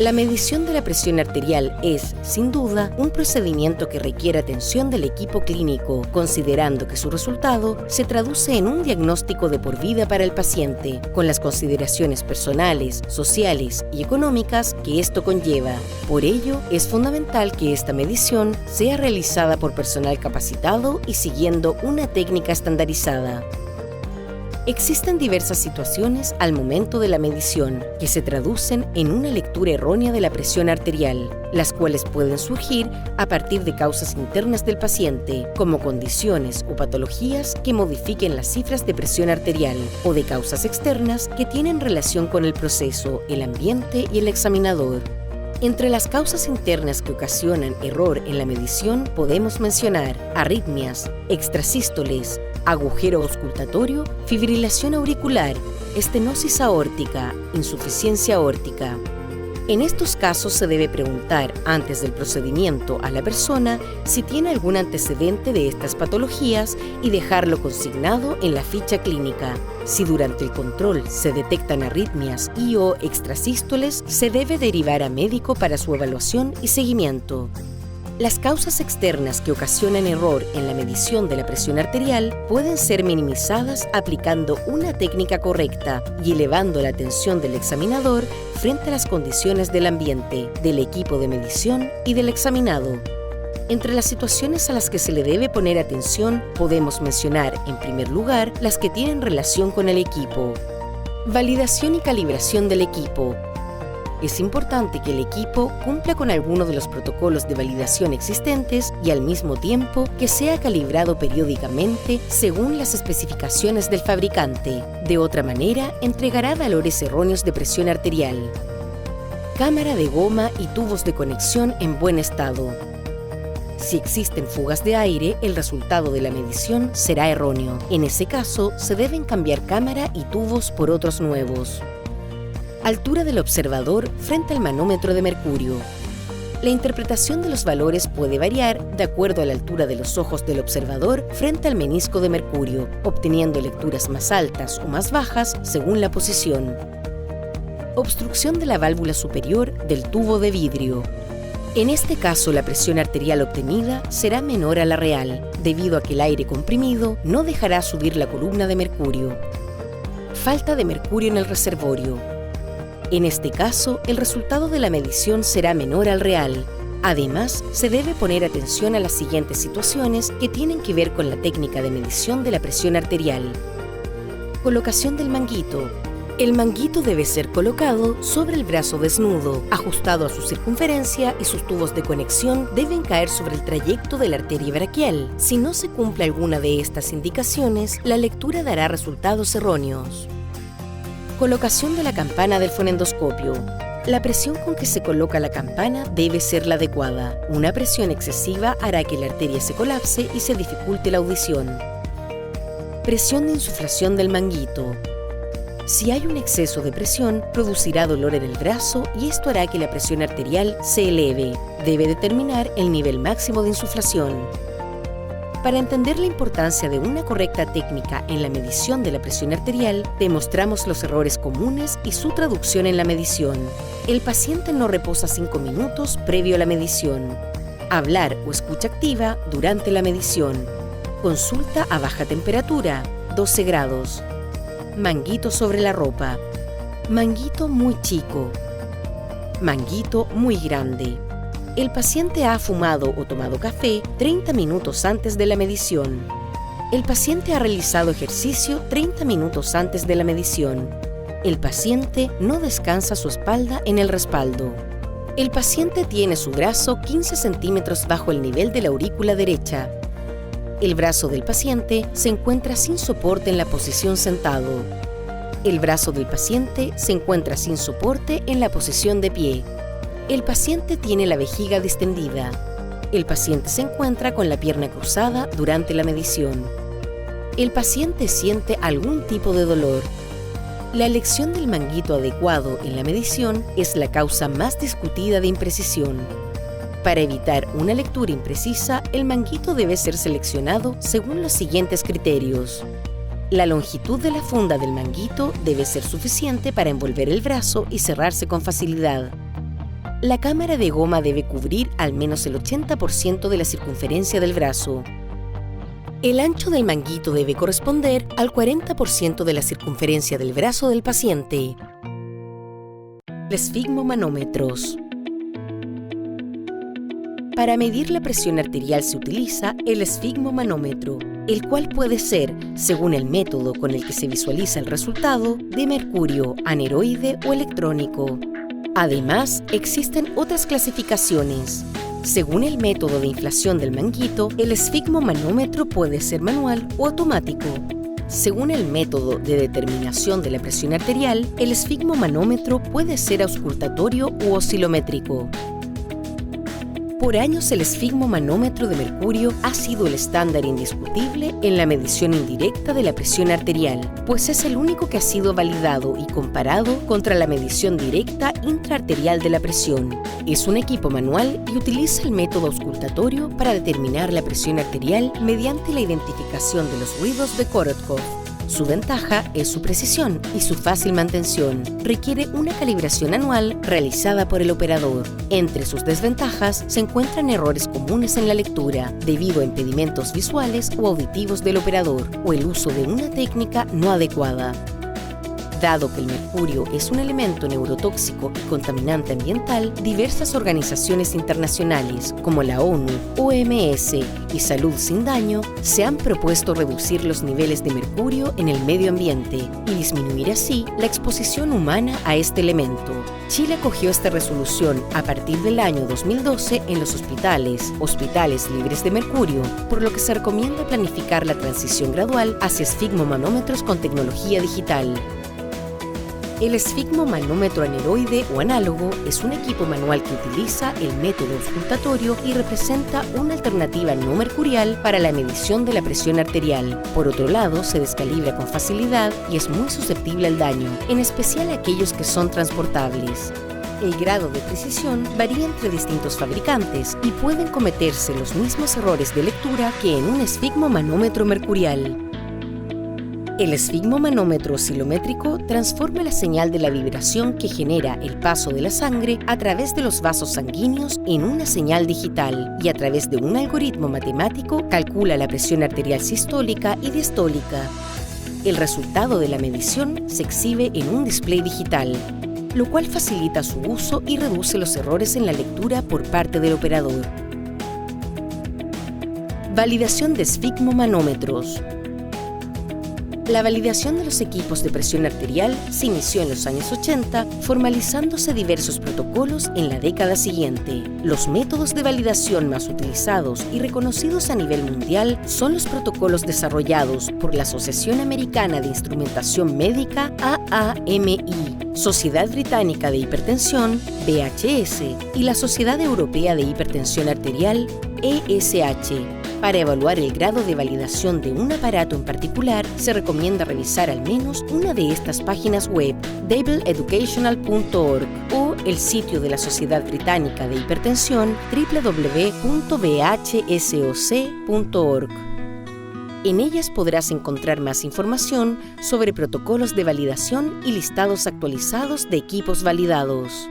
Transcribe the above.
La medición de la presión arterial es, sin duda, un procedimiento que requiere atención del equipo clínico, considerando que su resultado se traduce en un diagnóstico de por vida para el paciente, con las consideraciones personales, sociales y económicas que esto conlleva. Por ello, es fundamental que esta medición sea realizada por personal capacitado y siguiendo una técnica estandarizada. Existen diversas situaciones al momento de la medición que se traducen en una lectura errónea de la presión arterial, las cuales pueden surgir a partir de causas internas del paciente, como condiciones o patologías que modifiquen las cifras de presión arterial, o de causas externas que tienen relación con el proceso, el ambiente y el examinador. Entre las causas internas que ocasionan error en la medición podemos mencionar arritmias, extrasístoles, agujero auscultatorio, fibrilación auricular, estenosis aórtica, insuficiencia aórtica. En estos casos se debe preguntar antes del procedimiento a la persona si tiene algún antecedente de estas patologías y dejarlo consignado en la ficha clínica. Si durante el control se detectan arritmias y/o extrasístoles, se debe derivar a médico para su evaluación y seguimiento. Las causas externas que ocasionan error en la medición de la presión arterial pueden ser minimizadas aplicando una técnica correcta y elevando la atención del examinador frente a las condiciones del ambiente, del equipo de medición y del examinado. Entre las situaciones a las que se le debe poner atención, podemos mencionar, en primer lugar, las que tienen relación con el equipo. Validación y calibración del equipo. Es importante que el equipo cumpla con alguno de los protocolos de validación existentes y al mismo tiempo que sea calibrado periódicamente según las especificaciones del fabricante. De otra manera, entregará valores erróneos de presión arterial. Cámara de goma y tubos de conexión en buen estado. Si existen fugas de aire, el resultado de la medición será erróneo. En ese caso, se deben cambiar cámara y tubos por otros nuevos. Altura del observador frente al manómetro de mercurio. La interpretación de los valores puede variar de acuerdo a la altura de los ojos del observador frente al menisco de mercurio, obteniendo lecturas más altas o más bajas según la posición. Obstrucción de la válvula superior del tubo de vidrio. En este caso, la presión arterial obtenida será menor a la real, debido a que el aire comprimido no dejará subir la columna de mercurio. Falta de mercurio en el reservorio. En este caso, el resultado de la medición será menor al real. Además, se debe poner atención a las siguientes situaciones que tienen que ver con la técnica de medición de la presión arterial. Colocación del manguito. El manguito debe ser colocado sobre el brazo desnudo, ajustado a su circunferencia y sus tubos de conexión deben caer sobre el trayecto de la arteria braquial. Si no se cumple alguna de estas indicaciones, la lectura dará resultados erróneos. Colocación de la campana del fonendoscopio. La presión con que se coloca la campana debe ser la adecuada. Una presión excesiva hará que la arteria se colapse y se dificulte la audición. Presión de insuflación del manguito. Si hay un exceso de presión, producirá dolor en el brazo y esto hará que la presión arterial se eleve. Debe determinar el nivel máximo de insuflación. Para entender la importancia de una correcta técnica en la medición de la presión arterial, demostramos los errores comunes y su traducción en la medición. El paciente no reposa 5 minutos previo a la medición. Hablar o escucha activa durante la medición. Consulta a baja temperatura, 12 grados. Manguito sobre la ropa. Manguito muy chico. Manguito muy grande. El paciente ha fumado o tomado café 30 minutos antes de la medición. El paciente ha realizado ejercicio 30 minutos antes de la medición. El paciente no descansa su espalda en el respaldo. El paciente tiene su brazo 15 centímetros bajo el nivel de la aurícula derecha. El brazo del paciente se encuentra sin soporte en la posición sentado. El brazo del paciente se encuentra sin soporte en la posición de pie. El paciente tiene la vejiga distendida. El paciente se encuentra con la pierna cruzada durante la medición. El paciente siente algún tipo de dolor. La elección del manguito adecuado en la medición es la causa más discutida de imprecisión. Para evitar una lectura imprecisa, el manguito debe ser seleccionado según los siguientes criterios. La longitud de la funda del manguito debe ser suficiente para envolver el brazo y cerrarse con facilidad. La cámara de goma debe cubrir al menos el 80% de la circunferencia del brazo. El ancho del manguito debe corresponder al 40% de la circunferencia del brazo del paciente. Esfigmomanómetros. Para medir la presión arterial se utiliza el esfigmomanómetro, el cual puede ser, según el método con el que se visualiza el resultado, de mercurio, aneroide o electrónico. Además, existen otras clasificaciones. Según el método de inflación del manguito, el esfigmomanómetro puede ser manual o automático. Según el método de determinación de la presión arterial, el esfigmomanómetro puede ser auscultatorio u oscilométrico. Por años, el esfigmomanómetro de mercurio ha sido el estándar indiscutible en la medición indirecta de la presión arterial, pues es el único que ha sido validado y comparado contra la medición directa intraarterial de la presión. Es un equipo manual y utiliza el método auscultatorio para determinar la presión arterial mediante la identificación de los ruidos de Korotkov. Su ventaja es su precisión y su fácil mantención. Requiere una calibración anual realizada por el operador. Entre sus desventajas se encuentran errores comunes en la lectura, debido a impedimentos visuales o auditivos del operador, o el uso de una técnica no adecuada. Dado que el mercurio es un elemento neurotóxico y contaminante ambiental, diversas organizaciones internacionales como la ONU, OMS y Salud Sin Daño se han propuesto reducir los niveles de mercurio en el medio ambiente y disminuir así la exposición humana a este elemento. Chile acogió esta resolución a partir del año 2012 en los hospitales libres de mercurio, por lo que se recomienda planificar la transición gradual hacia esfigmomanómetros con tecnología digital. El esfigmomanómetro aneroide o análogo es un equipo manual que utiliza el método auscultatorio y representa una alternativa no mercurial para la medición de la presión arterial. Por otro lado, se descalibra con facilidad y es muy susceptible al daño, en especial aquellos que son transportables. El grado de precisión varía entre distintos fabricantes y pueden cometerse los mismos errores de lectura que en un esfigmomanómetro mercurial. El esfigmomanómetro oscilométrico transforma la señal de la vibración que genera el paso de la sangre a través de los vasos sanguíneos en una señal digital y a través de un algoritmo matemático calcula la presión arterial sistólica y diastólica. El resultado de la medición se exhibe en un display digital, lo cual facilita su uso y reduce los errores en la lectura por parte del operador. Validación de esfigmomanómetros. La validación de los equipos de presión arterial se inició en los años 80, formalizándose diversos protocolos en la década siguiente. Los métodos de validación más utilizados y reconocidos a nivel mundial son los protocolos desarrollados por la Asociación Americana de Instrumentación Médica, AAMI, Sociedad Británica de Hipertensión, BHS, y la Sociedad Europea de Hipertensión Arterial, ESH. Para evaluar el grado de validación de un aparato en particular, se recomienda revisar al menos una de estas páginas web, dableeducational.org, o el sitio de la Sociedad Británica de Hipertensión, www.bhsoc.org. En ellas podrás encontrar más información sobre protocolos de validación y listados actualizados de equipos validados.